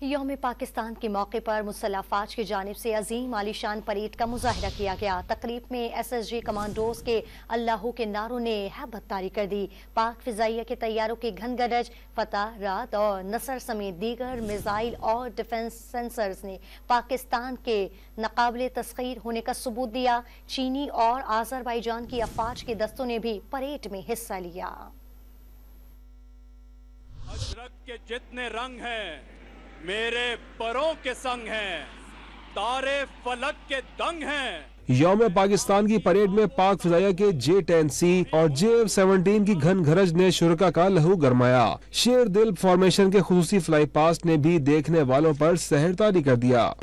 यौम पाकिस्तान के मौके पर मुसल्लह अफवाज की जानिब से अजीम आलीशान परेड का मुजाहिरा किया गया। तकरीब में SSG कमांडोज के अल्लाह के नारों ने हैबत तारी कर दी। पाक फिजाइया के तैयारों की घन गरज, फतह, रात और नसर समेत दीगर मिसाइल और डिफेंस सेंसर्स ने पाकिस्तान के नाकाबिले तस्खीर होने का सबूत दिया। चीनी और आज़रबाईजान की अफवाज के दस्तों ने भी परेड में हिस्सा लिया। अजरक के जितने रंग हैं मेरे परों के संग हैं, तारे फलक के दंग हैं। यौम पाकिस्तान की परेड में पाक फिजाइया के J-10C और JF-17 की घन घरज ने शुरका का लहू गरमाया। शेर दिल फॉर्मेशन के खुसूसी फ्लाई पास्ट ने भी देखने वालों पर सहर तारी कर दिया।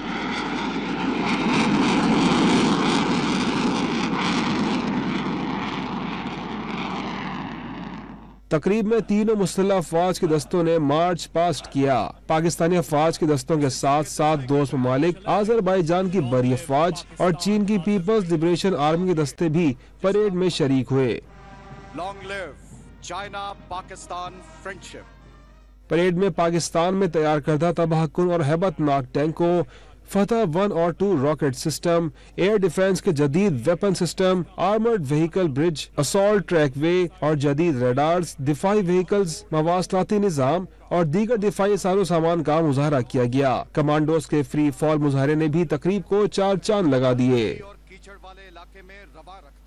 तकरीब में तीनों मुसल्लह अफवाज के दस्तों ने मार्च पास्ट किया। पाकिस्तानी अफवाज के दस्तों के साथ साथ दोस्त ममालिक आज़रबाईजान की बरी अफवाज और चीन की पीपल्स लिबरेशन आर्मी के दस्ते भी परेड में शरीक हुए। Long live China Pakistan friendship. Parade में पाकिस्तान में तैयार करदा तबाहकुन और हैबतनाक टैंकों, फतह 1 और 2 रॉकेट सिस्टम, एयर डिफेंस के जदीद weapon system, armoured vehicle bridge, assault trackway और जदीद रडार्स, दिफाई व्हीकल्स, मवासलाती निजाम और दीगर दिफाई सारो सामान का मुजाहरा किया गया। कमांडोज के फ्री फॉल मुजाहरे ने भी तकरीब को चार चांद लगा दिए। और कीचड़ वाले इलाके में रवा रखा।